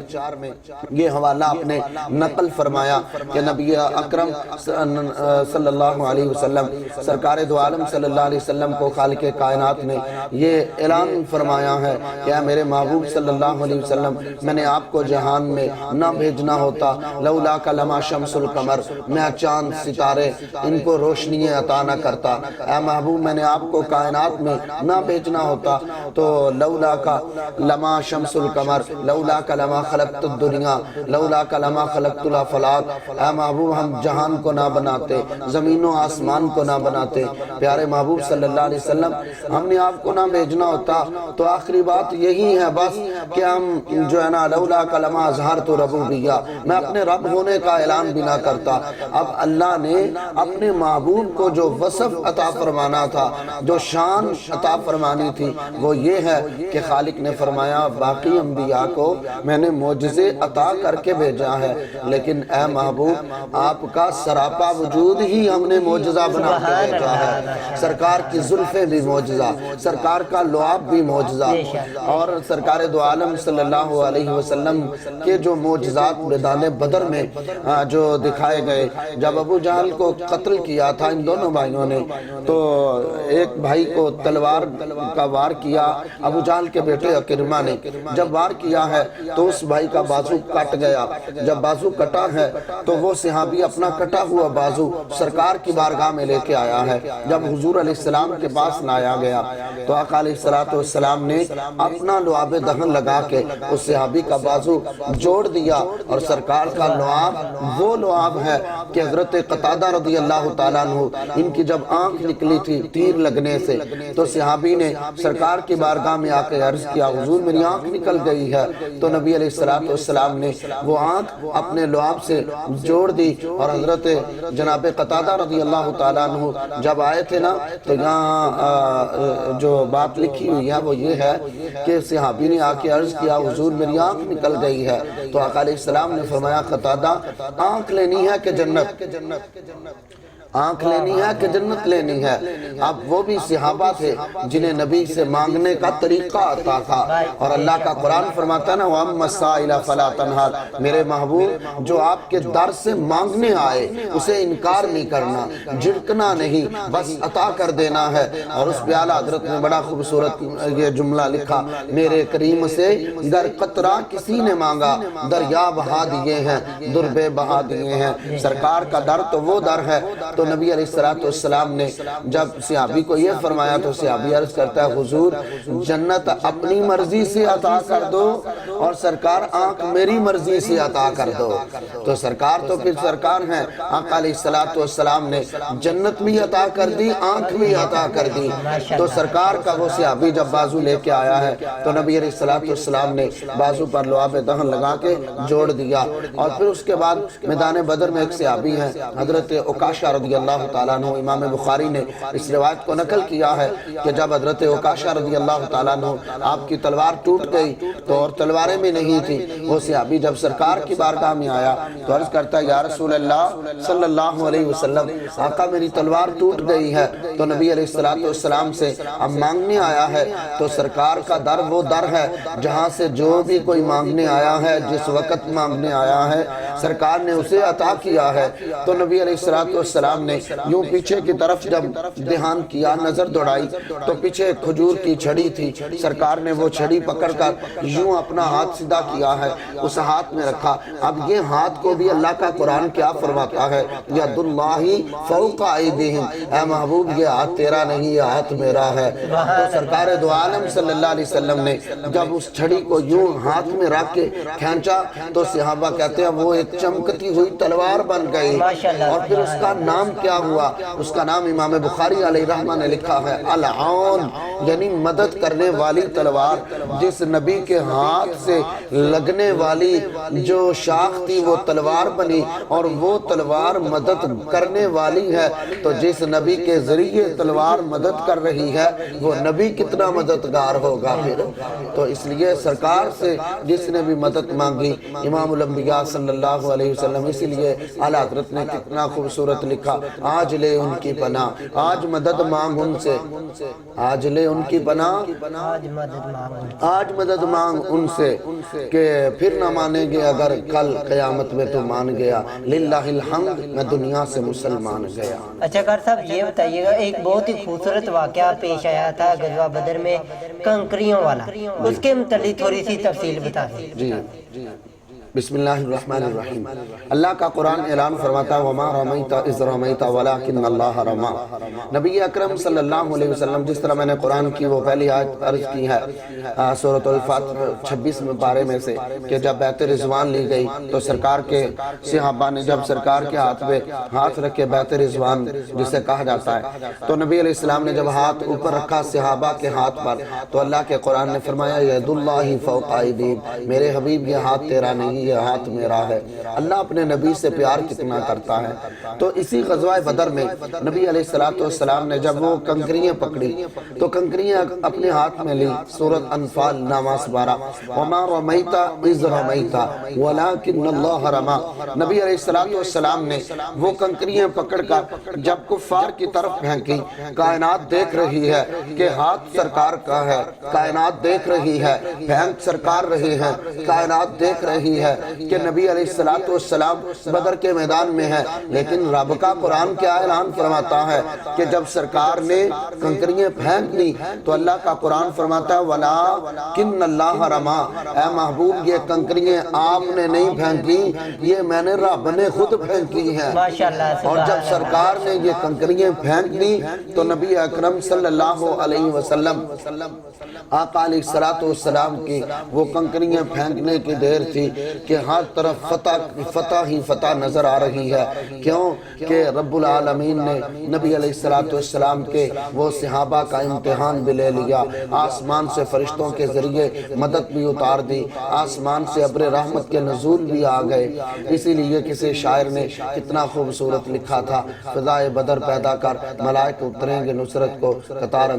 یہ حوالہ آپ نے نقل فرمایا کہ نبی اکرم صلی اللہ علیہ وسلم سرکار دو عالم صلی اللہ علیہ وسلم کو خالق کائنات نے یہ اعلان فرمایا ہے کہ اے میرے محبوب صلی اللہ علیہ وسلم میں نے آپ کو جہان میں نہ بھیجنا ہوتا، لولا کا لما شمس القمر، میں چاند ستارے ان کو روشنی عطا نہ کرتا، اے محبوب میں نے آپ کو کائنات میں نہ بھیجنا ہوتا تو لولا کا لما شمس القمر، لولا کا لما خلقت الدنیا، لولا کا لما خلقت الافلاک، اے محبوب ہم جہان کو نہ بناتے، زمین و آسمان کو نہ بناتے، پیارے محبوب صلی اللہ علیہ وسلم ہم نے آپ کو نہ بھیجنا ہوتا تو آخری بات یہی ہے بس کہ ہم جو ہے نا لولا کلمہ اظہرت ربوبیہ، میں اپنے رب ہونے کا اعلان بھی نہ کرتا۔ اب اللہ نے اپنے محبوب کو جو وصف عطا فرمانا تھا، جو شان عطا فرمانی تھی، وہ یہ ہے کہ خالق نے فرمایا باقی انبیاء کو میں نے معجزے عطا کر کے بھیجا ہے، لیکن اے محبوب آپ کا سراپا وجود ہی ہم نے معجزہ بنا کے بھیجا ہے۔ سرکار کی زلفیں بھی معجزہ، سرکار کا لعاب بھی معجزہ، اور سرکار دو عالم صلی اللہ علیہ وسلم کے جو معجزات میدان بدر میں جو دکھائے گئے، جب ابو جہل کو قتل کیا تھا ان دونوں بھائیوں نے، تو ایک بھائی کو تلوار کا وار کیا ابو جہل کے بیٹے عکرمہ نے، جب وار کیا ہے تو اس بھائی کا بازو کٹ گیا، جب بازو کٹا ہے تو وہ صحابی اپنا کٹا ہوا بازو سرکار کی بارگاہ میں لے کے آیا ہے۔ جب حضور علیہ السلام کے پاس لایا گیا تو آقا علیہ السلام نے اپنا لعاب دہن لگا کے اس صحابی کا بازو جوڑ دیا، اور سرکار کا لعاب وہ لعاب ہے کہ حضرت قتادہ رضی اللہ تعالیٰ عنہ ان کی جب آنکھ نکلی تھی تیر لگنے سے، تو صحابی نے سرکار کی بارگاہ میں آ کے عرض کیا حضور میری آنکھ نکل گئی ہے، تو نبی علیہ السلام نے وہ آنکھ اپنے لعاب سے جوڑ دی، اور حضرت جناب قتادہ رضی اللہ تعالیٰ عنہ جب آئے تھے نا، تو یہاں جو بات لکھی ہوئی ہے وہ یہ ہے کہ صحابی نے آ کے عرض کیا حضور میری آنکھ نکل گئی ہے، تو آقا علیہ السلام نے فرمایا قتادہ آنکھ لینی ہے کہ جنت، آنکھ لینی ہے کہ جنت لینی ہے۔ اب وہ بھی صحابہ تھے جنہیں نبی سے مانگنے کا طریقہ آتا تھا، اور اللہ کا قرآن فرماتا ہے نا وَأَمَّا السَّائِلَ فَلَا تَنْهَرْ، میرے محبوب جو آپ کے در سے مانگنے آئے اسے انکار نہیں کرنا، جھڑکنا نہیں، بس عطا کر دینا ہے۔ اور اس پہ اعلیٰ حضرت نے بڑا خوبصورت یہ جملہ لکھا، میرے کریم سے در قطرہ کسی نے مانگا دریا بہا دیے ہیں، دربے بہا دیے ہیں۔ سرکار کا در تو وہ در ہے، تو نبی علیہ السلام نے جب صحابی کو یہ فرمایا تو صحابی عرض کرتا ہے حضور جنت اپنی مرضی سے عطا کر دو اور سرکار آنکھ میری مرضی سے عطا کر دو، تو سرکار تو پھر سرکار ہیں۔ آقا علیہ السلام نے جنت بھی عطا کر دی، آنکھ بھی عطا کر دی، تو سرکار کا وہ صحابی جب بازو لے کے آیا ہے تو نبی علیہ السلام نے بازو پر لعاب دہن لگا کے جوڑ دیا۔ اور پھر اس کے بعد میدان بدر میں ایک صحابی ہیں حضرت عکاشہ رضی اللہ تعالیٰ عنہ، امام بخاری نے اس روایت کو نقل کیا ہے کہ جب حضرت عکاشہ رضی اللہ تعالیٰ عنہ آپ کی تلوار ٹوٹ گئی تو اور تلواریں بھی نہیں تھی، وہ صحابی جب سرکار کی بارگاہ میں آیا تو عرض کرتا ہے یا رسول اللہ صلی اللہ علیہ وسلم آقا میری تلوار ٹوٹ گئی ہے، تو نبی علیہ السلام سے اب مانگنے آیا ہے، تو سرکار کا در وہ در ہے جہاں سے جو بھی کوئی مانگنے آیا ہے جس وقت مانگنے آیا ہے سرکار نے اسے عطا کیا ہے۔ تو نبی علیہ السلام نے یوں پیچھے کی طرف جب دھیان کیا، نظر دوڑائی تو پیچھے کھجور کی چھڑی تھی، سرکار نے وہ چھڑی پکڑ کر یوں اپنا ہاتھ سیدھا کیا ہے، اس ہاتھ میں رکھا۔ اب یہ ہاتھ کو بھی اللہ کا قرآن کیا فرماتا ہے ید اللہ فوق ایدیہم، اے محبوب یہ ہاتھ تیرا نہیں یہ ہاتھ میرا ہے۔ تو سرکار دو عالم صلی اللہ علیہ وسلم نے جب اس چھڑی کو یوں ہاتھ میں رکھ کے کھینچا تو صحابہ کہتے ہیں وہ ایک چمکتی ہوئی تلوار بن گئی، اور پھر اس کا نام کیا ہوا؟ اس کا نام امام بخاری علیہ رحمہ نے لکھا ہے العون، یعنی مدد کرنے والی تلوار۔ جس نبی کے ہاتھ سے لگنے والی جو شاخ تھی وہ تلوار بنی، اور وہ تلوار مدد کرنے والی ہے، تو جس نبی کے ذریعے تلوار مدد کر رہی ہے وہ نبی کتنا مددگار ہوگا پھر۔ تو اس لیے سرکار سے جس نے بھی مدد مانگی امام الانبیاء صلی اللہ علیہ وسلم، اسی لیے اعلیٰ حضرت نے کتنا خوبصورت لکھا آج لے ان کی پناہ، آج مدد مانگ ان سے، آج لے ان کی پناہ، آج مدد مانگ ان سے کہ پھر نہ مانیں گے اگر کل قیامت میں تو مان گیا، للہ الحمد میں دنیا سے مسلمان گیا۔ اچھا کار صاحب یہ بتائیے گا ایک بہت ہی خوبصورت واقعہ پیش آیا تھا غزوہ بدر میں کنکریوں والا، اس کے متعلق تھوڑی سی تفصیل بتا دیں۔ جی بسم اللہ الرحمن الرحیم۔ اللہ کا قرآن اعلان فرماتا ہے وَمَا رَمَيْتَ إِذْ رَمَيْتَ وَلَكِنَّ اللَّهَ رَمَى۔ نبی اکرم صلی اللہ علیہ وسلم، جس طرح میں نے قرآن کی وہ پہلی آیت عرض کی ہے سورۃ الفاتح 26 میں پارے میں سے، کہ جب بیت رضوان لی گئی تو سرکار کے صحابہ نے جب سرکار کے ہاتھ پہ ہاتھ رکھے، بیت رضوان جسے کہا جاتا ہے، تو نبی علیہ السلام نے جب ہاتھ اوپر رکھا صحابہ کے ہاتھ پر، تو اللہ کے قرآن نے فرمایا ید اللہ فوق ایدیہم، میرے حبیب یہ ہاتھ تیرا نہیں، یہ ہاتھ میرا ہے۔ اللہ اپنے نبی سے پیار کتنا کرتا ہے۔ تو اسی غزوہ بدر میں نبی علیہ السلام نے جب وہ کنکریاں پکڑی تو کنکریاں اپنے ہاتھ میں لی۔ سورۃ انفال نامہ 12 وما رمیت اذ رمیت ولکن اللہ رمی۔ نبی علیہ السلام نے وہ کنکریاں پکڑ کر جب کفار کی طرف پھینکی، کائنات دیکھ رہی ہے کہ ہاتھ سرکار کا ہے، کائنات دیکھ رہی ہے، پھینک سرکار رہی ہے، کائنات دیکھ رہی ہے کہ نبی علیہ السلام بدر کے میدان میں ہے۔ لیکن رب کا قرآن کیا اعلان فرماتا ہے کہ جب سرکار نے کنکریاں پھینک دی تو اللہ کا قرآن فرماتا ہے وَلَٰكِنَّ اللَّهَ رَمَى، اے محبوب یہ کنکریاں آپ نے نہیں پھینکی، یہ میں نے رب نے خود پھینکی ہیں۔ اور جب سرکار نے یہ کنکریاں پھینک دی تو نبی اکرم صلی اللہ علیہ وسلم آقا علیہ السلام کی وہ کنکریاں پھینکنے کی دیر تھی کہ ہر طرف فتح ہی فتح نظر آ رہی ہے۔ کیوں کہ رب العالمین نے نبی علیہ السلام کے وہ صحابہ کا امتحان بھی لے لیا، آسمان سے فرشتوں کے ذریعے مدد بھی اتار دی، آسمان سے ابر رحمت کے نزول بھی آ گئے۔ اسی لیے کسی شاعر نے کتنا خوبصورت لکھا تھا فضائے بدر پیدا کر ملائکہ اتریں گے نصرت کو قطار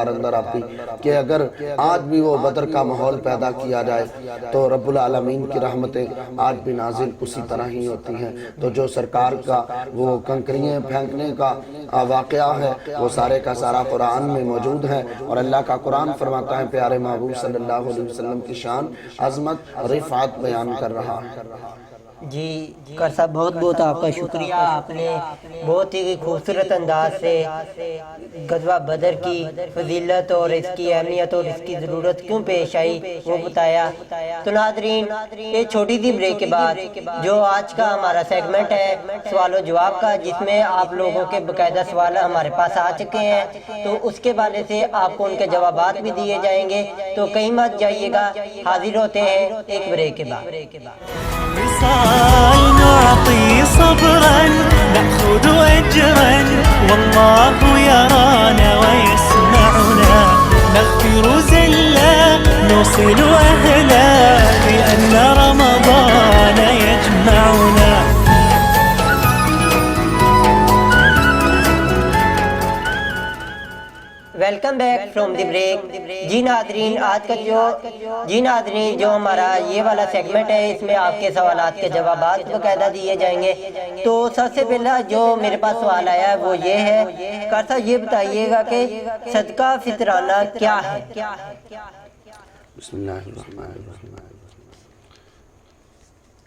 اندر آتی، کہ اگر آج بھی وہ بدر کا ماحول پیدا کیا جائے تو رب العالمین کی رحمتیں آج بھی نازل اسی طرح ہی ہوتی ہیں۔ تو جو سرکار کا وہ کنکریاں پھینکنے کا واقعہ ہے وہ سارے کا سارا قرآن میں موجود ہے، اور اللہ کا قرآن فرماتا ہے پیارے محبوب صلی اللہ علیہ وسلم کی شان، عظمت، رفعت بیان کر رہا ہے۔ جی کر صاحب بہت بہت آپ کا شکریہ، آپ نے بہت ہی خوبصورت انداز سے غزوہ بدر کی فضیلت اور اس کی اہمیت اور اس کی ضرورت کیوں پیش آئی وہ بتایا۔ تو ناظرین ایک چھوٹی سی بریک کے بعد جو آج کا ہمارا سیگمنٹ ہے سوال و جواب کا، جس میں آپ لوگوں کے باقاعدہ سوال ہمارے پاس آ چکے ہیں، تو اس کے حوالے سے آپ کو ان کے جوابات بھی دیے جائیں گے، تو کہیں مت جائیے گا، حاضر ہوتے ہیں ایک بریک کے بعد۔ وصال نعطي صبرا نأخذ أجرا والله يرانا ويسمعنا نغفر زلا نوصل أهلا بأن رمضان يجمعنا۔ Welcome back from the break. جی ناظرین جو ہمارا یہ والا سیگمنٹ ہے اس میں آپ کے سوالات کے جوابات باقاعدہ دیے جائیں گے۔ تو سب سے پہلا جو میرے پاس سوال آیا ہے وہ یہ ہے، کارسا یہ بتائیے گا کہ صدقہ فطرانہ کیا ہے؟ بسم اللہ الرحمن الرحیم۔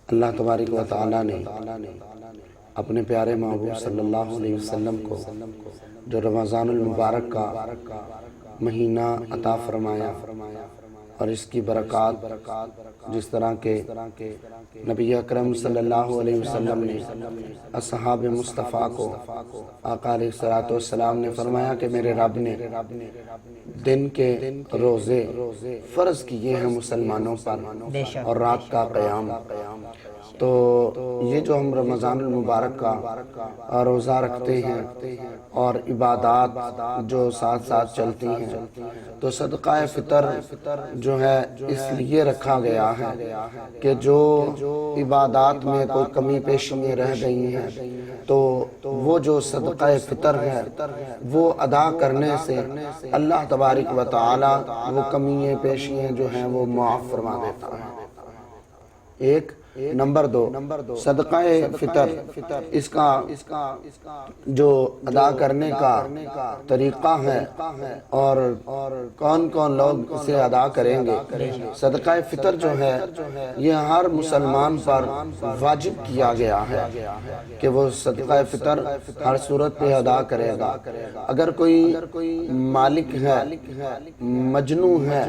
اللہ تبارک و تعالیٰ نے اپنے پیارے محبوب صلی اللہ علیہ وسلم کو جو رمضان المبارک کا مہینہ عطا فرمایا، اور اس کی برکات جس طرح کے نبی اکرم صلی اللہ علیہ وسلم نے اصحاب مصطفیٰ کو آقا علیہ السلام نے فرمایا کہ میرے رب نے دن کے روزے فرض کیے ہیں مسلمانوں پر اور رات کا قیام۔ تو یہ جو ہم رمضان المبارک کا روزہ رکھتے ہیں اور عبادات جو ساتھ ساتھ چلتی ہیں، تو صدقہ فطر جو ہے اس لیے رکھا گیا ہے کہ جو عبادات میں کوئی کمی پیشیاں رہ گئی ہیں تو وہ جو صدقہ فطر ہے وہ ادا کرنے سے اللہ تبارک و تعالی وہ کمیاں پیشیاں جو ہیں وہ معاف فرما دیتا ہے۔ ایک نمبر دو، صدقہ فطر اس کا جو ادا کرنے کا طریقہ ہے اور کون کون لوگ اسے ادا کریں گے۔ صدقہ فطر جو ہے یہ ہر مسلمان پر واجب کیا گیا ہے کہ وہ صدقہ فطر ہر صورت پہ ادا کرے گا۔ اگر کوئی مالک ہے، مجنون ہے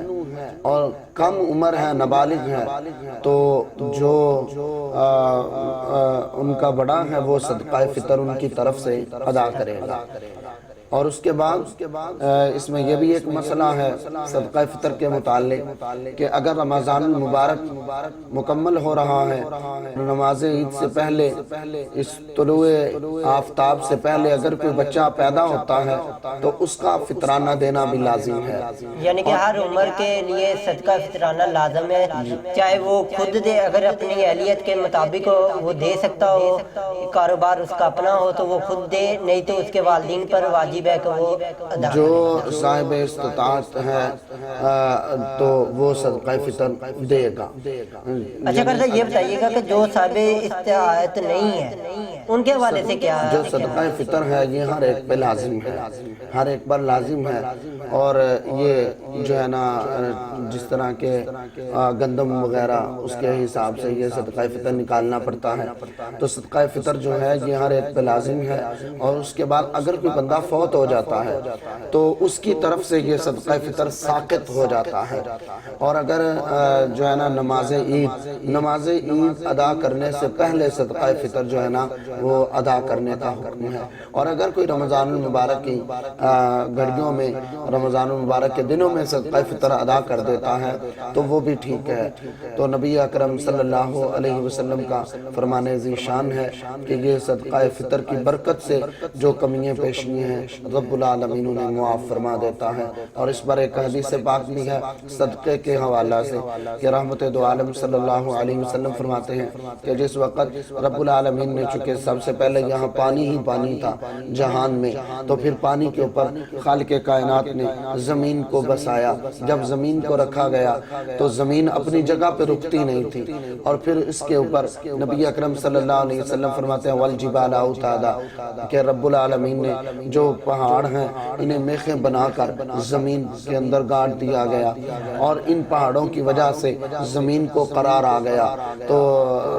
اور کم عمر ہے، نابالغ ہے، تو جو ان کا بڑا ہے وہ صدقہ فطر ان کی طرف سے ادا کرے گا۔ اور اس کے بعد اس میں یہ بھی ایک مسئلہ ہے صدقہ فطر کے متعلق کہ اگر رمضان المبارک مکمل ہو رہا ہے، نماز عید سے پہلے، اس طلوع آفتاب سے پہلے اگر کوئی بچہ پیدا ہوتا ہے تو اس کا فطرانہ دینا بھی لازم ہے۔ یعنی کہ ہر عمر کے لیے صدقہ فطرانہ لازم ہے، چاہے وہ خود دے، اگر اپنی اہلیت کے مطابق وہ دے سکتا ہو، کاروبار اس کا اپنا ہو تو وہ خود دے، نہیں تو اس کے والدین پر واجب ہے کہ وہ ادا کرے۔ جو صاحب استطاعت ہے تو وہ صدقہ فطر دے گا۔ اچھا کرتا یہ بتائیے گا کہ جو صاحب استطاعت نہیں ہے ان کے حوالے سے کیا ہے؟ جو صدقہ فطر ہے یہ ہر ایک پہ لازم ہے، ہر ایک پر لازم ہے، اور یہ جو ہے نا جس طرح کے گندم وغیرہ اس کے حساب سے یہ صدقہ فطر نکالنا پڑتا ہے، تو صدقہ فطر جو ہے یہ ہر ایک پہ لازم ہے۔ اور اس کے بعد اگر کوئی بندہ فوت ہو جاتا ہے تو اس کی طرف سے یہ صدقہ فطر ساقط ہو جاتا ہے۔ اور اگر جو ہے نا نماز عید ادا کرنے سے پہلے صدقہ فطر جو ہے نا وہ ادا کرنے کا حکم ہے۔ اور اگر کوئی رمضان المبارک کی گھڑیوں میں، رمضان المبارک کے دنوں میں صدقہ فطر ادا کر دیتا ہے تو وہ بھی ٹھیک ہے۔ تو نبی اکرم صلی اللہ علیہ وسلم کا فرمان ذیشان ہے کہ یہ صدقہ فطر کی برکت سے جو کمیاں پیشیاں ہیں رب العالمین انہیں معاف فرما دیتا ہے۔ اور اس پر ایک حدیث پاک بھی ہے صدقے کے حوالہ سے کہ رحمت دو عالم صلی اللہ علیہ وسلم فرماتے ہیں کہ جس وقت رب العالمین نے چونکہ سب سے پہلے یہاں پانی ہی پانی تھا جہان میں، تو پھر پانی کے اوپر خالق کائنات نے زمین کو بسایا۔ جب زمین کو رکھا گیا تو زمین اپنی جگہ پہ رکتی نہیں تھی، اور پھر اس کے اوپر نبی اکرم صلی اللہ علیہ وسلم فرماتے ہیں والجبال اوتادا کہ رب العالمین نے جو پہاڑ ہیں انہیں میخیں بنا کر زمین کے اندر گاڑ دیا گیا، اور ان پہاڑوں کی وجہ سے زمین کو قرار آ گیا۔ تو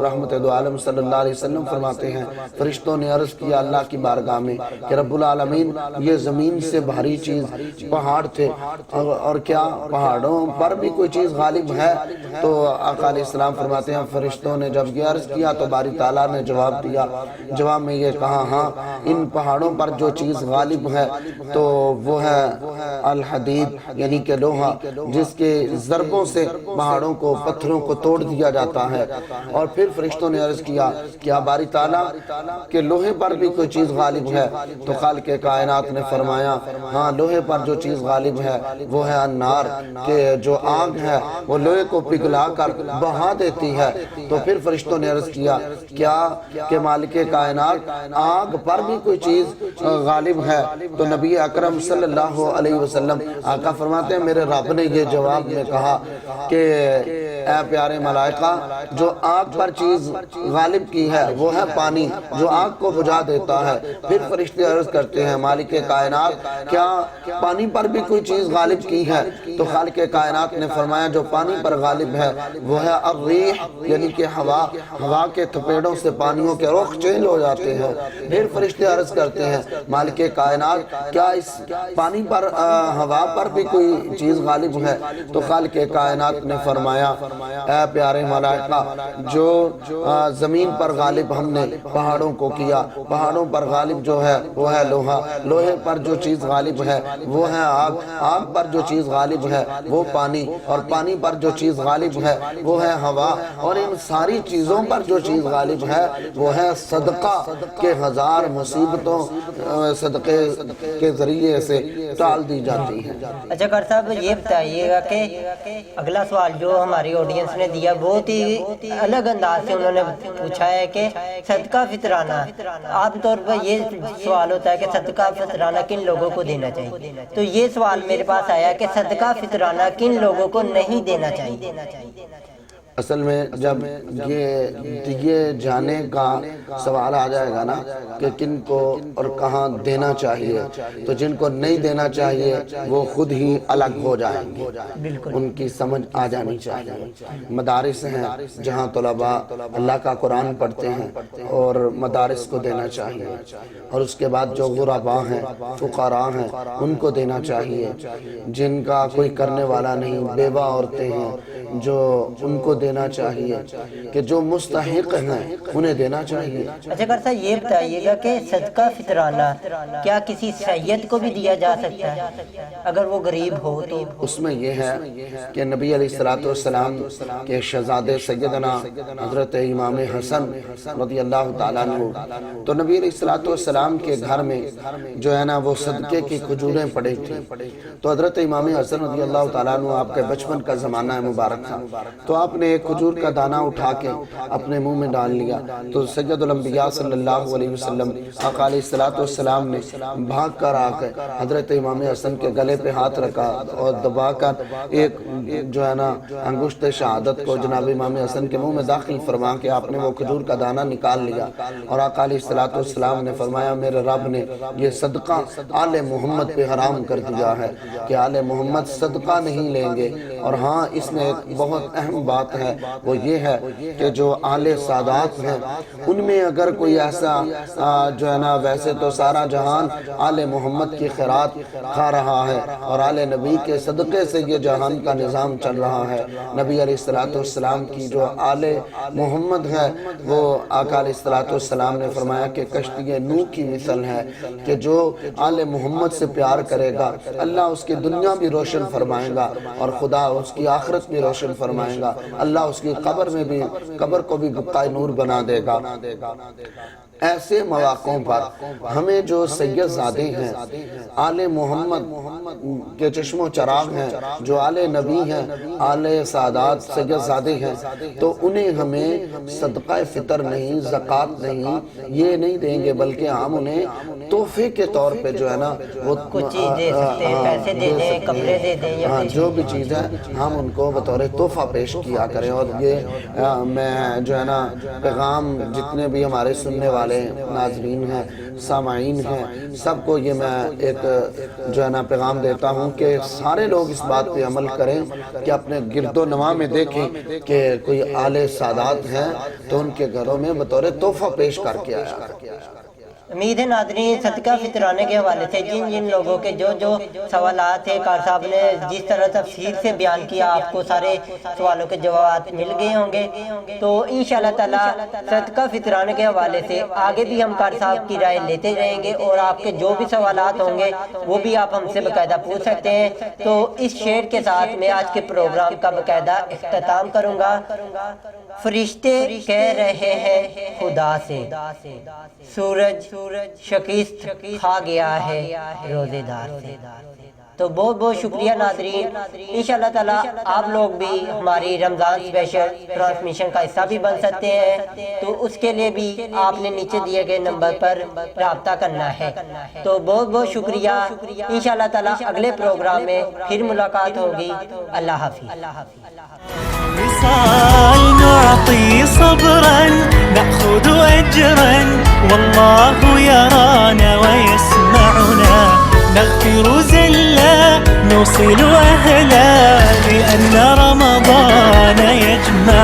رحمت دو عالم صلی اللہ علیہ وسلم فرماتے ہیں فرشتوں نے عرض کیا اللہ کی بارگاہ میں کہ رب العالمین یہ زمین سے بھاری چیز پہاڑ تھے، اور کیا پہاڑوں پر بھی کوئی چیز غالب ہے؟ تو آقا علیہ السلام فرماتے ہیں فرشتوں نے جب یہ عرض کیا تو باری تعالیٰ نے جواب دیا، جواب میں یہ کہا ہاں ان پہاڑوں پر جو چیز غالب ہے تو وہ ہے الحدید، یعنی کہ لوہا، جس کے ضربوں سے پہاڑوں کو، پتھروں کو توڑ دیا جاتا ہے۔ اور پھر فرشتوں نے عرض کیا کیا باری تعالیٰ کہ لوہے پر بھی کوئی چیز غالب ہے؟ تو خالق کائنات نے فرمایا ہاں لوہے پر جو چیز غالب ہے وہ ہے النار، کہ جو آگ ہے وہ لوہے کو پگھلا کر بہا دیتی ہے۔ تو پھر فرشتوں نے عرض کیا کیا کہ مالک کائنات آگ پر بھی کوئی چیز غالب ہے؟ تو نبی اکرم صلی اللہ علیہ وسلم آقا فرماتے ہیں میرے رب نے یہ جواب میں کہا کہ اے پیارے ملائکہ جو آگ پر چیز غالب کی ہے وہ ہے پانی جو آگ کو بجھا دیتا ہے۔ پھر فرشتے عرض کرتے ہیں مالک کائنات کیا پانی پر بھی کوئی چیز غالب کی ہے؟ تو خالق کائنات نے فرمایا جو پانی پر غالب ہے وہ ہے الریح، یعنی کہ ہوا، ہوا کے تھپیڑوں سے پانیوں کے رخ چینج ہو جاتے ہیں۔ پھر فرشتے عرض کرتے ہیں مالک کائنات کیا اس پانی پر ہوا پر بھی کوئی چیز غالب ہے؟ تو خالق کائنات نے فرمایا اے پیارے ملائکہ جو زمین پر غالب ہم نے پہاڑوں کو کیا، پہاڑوں پر غالب جو ہے وہ ہے لوہا، لوہے پر جو چیز غالب ہے وہ ہے آگ، آگ پر جو چیز غالب ہے وہ پانی، اور پانی پر جو چیز غالب ہے وہ ہے ہوا، اور ان ساری چیزوں پر جو چیز غالب ہے وہ ہے صدقہ، کہ ہزار مصیبتوں صدقے کے ذریعے سے ٹال دی جاتی ہیں۔ اچھا کر صاحب یہ بتائیے گا کہ اگلا سوال جو ہماری آڈینس نے دیا بہت ہی الگ انداز سے انہوں نے پوچھا ہے کہ صدقہ فطرانہ، عام طور پر یہ سوال ہوتا ہے کہ صدقہ فطرانہ کن لوگوں کو دینا چاہیے، تو یہ سوال میرے پاس آیا کہ صدقہ فطرانہ کن لوگوں کو نہیں دینا چاہیے۔ اصل میں جب یہ جانے کا سوال آ جائے گا نا کہ کن کو اور کہاں دینا چاہیے، تو جن کو نہیں دینا چاہیے وہ خود ہی الگ ہو جائیں گے، ان کی سمجھ آ جانی چاہیے۔ مدارس ہیں جہاں طلباء اللہ کا قرآن پڑھتے ہیں اور مدارس کو دینا چاہیے، اور اس کے بعد جو غرباء ہیں، فقراء ہیں، ان کو دینا چاہیے، جن کا کوئی کرنے والا نہیں، بیوہ عورتیں ہیں جو ان کو دینا چاہیے کہ جو مستحق ہیں انہیں دینا چاہیے۔ اچھا کر صاحب یہ بتائیے گا کہ صدقہ فطرانہ کیا کسی سید کو بھی دیا جا سکتا ہے اگر وہ غریب ہو تو؟ اس میں یہ ہے کہ نبی علیہ السلام کے شہزادے سیدنا حضرت امام حسن رضی اللہ تعالیٰ عنہ، تو نبی علیہ السلام کے گھر میں جو ہے نا وہ صدقے کی کھجوریں پڑی تھی، تو حضرت امام حسن رضی اللہ تعالیٰ عنہ آپ کے بچپن کا زمانہ مبارک تھا، تو آپ نے ایک کھجور کا دانہ اٹھا کے اپنے منہ میں ڈال لیا، تو سید الانبیاء صلی اللہ علیہ وسلم آقا علیہ السلام نے بھاگ کر آ کر حضرت امام حسن کے گلے پہ ہاتھ رکھا اور دبا کر ایک جو ہے نا انگشت شہادت کو جناب امام حسن کے منہ میں داخل فرما کے آپ نے وہ کھجور کا دانہ نکال لیا، اور آقا علیہ السلام نے فرمایا میرے رب نے یہ صدقہ آل محمد پہ حرام کر دیا ہے کہ آل محمد صدقہ نہیں لیں گے۔ اور ہاں اس میں ایک بہت اہم بات ہے، وہ یہ ہے کہ جو آل سادات ہیں ان میں اگر کوئی ایسا جو ہے نا، ویسے تو سارا جہان آل محمد کی خیرات کھا رہا ہے اور آل نبی کے صدقے سے یہ جہان کا نظام چل رہا ہے۔ نبی علیہ السلام کی جو آل محمد ہے وہ آقا علیہ السلام نے فرمایا کہ کشتی نوح کی مثل ہے کہ جو آل محمد سے پیار کرے گا اللہ اس کی دنیا بھی روشن فرمائے گا اور خدا اس کی آخرت بھی روشن فرمائے گا، اللہ اس کی قبر کو بھی گپتہ نور بنا دے گا۔ ایسے مواقعوں پر ہمیں جو سید زادے ہیں، آل محمد کے چشم و چراغ ہیں، جو آل نبی ہیں، آل سادات سید زادے ہیں، تو انہیں ہمیں صدقہ فطر نہیں، زکوٰۃ نہیں، یہ نہیں دیں گے، بلکہ ہم انہیں تحفے کے طور پہ جو ہے نا وہ کچھ چیز دے سکتے ہیں، پیسے دے دیں، کپڑے دے دیں، یا جو بھی چیز ہے ہم ان کو بطور تحفہ پیش کیا کریں۔ اور یہ میں جو ہے نا پیغام جتنے بھی ہمارے سننے والے ناظرین ہیں، سامعین ہیں، سب کو یہ میں ایک جو ہے نا پیغام دیتا ہوں کہ سارے لوگ اس بات پہ عمل کریں کہ اپنے گرد و نواح میں دیکھیں کہ کوئی آل سادات ہیں تو ان کے گھروں میں بطور تحفہ پیش کر کے آیا۔ امید ہے ناظرین صدقہ فطرانے کے حوالے سے جن لوگوں کے جو سوالات ہیں کار صاحب نے جس طرح تفصیل سے بیان کیا آپ کو سارے سوالوں کے جوابات مل گئے ہوں گے، تو انشاءاللہ تعالی صدقہ فطرانے کے حوالے سے آگے بھی ہم کار صاحب کی رائے لیتے رہیں گے، اور آپ کے جو بھی سوالات ہوں گے وہ بھی آپ ہم سے باقاعدہ پوچھ سکتے ہیں۔ تو اس شعر کے ساتھ میں آج کے پروگرام کا باقاعدہ اختتام کروں گا۔ فرشتے کہہ رہے ہیں خدا سے، سورج شکست کھا گیا ہے روزے دار سے۔ تو بہت بہت شکریہ ناظرین، انشاءاللہ تعالیٰ آپ لوگ بھی ہماری رمضان اسپیشل ٹرانسمیشن کا حصہ بھی بن سکتے ہیں، تو اس کے لیے بھی آپ نے نیچے دیے گئے نمبر پر رابطہ کرنا ہے۔ تو بہت بہت شکریہ، انشاءاللہ تعالیٰ اگلے پروگرام میں پھر ملاقات ہوگی۔ اللہ حافظ۔ وصال نعطي صبرا نأخذ أجرا والله يرانا ويسمعنا، نغفر زلا نوصل أهلا لأن رمضان يجمعنا.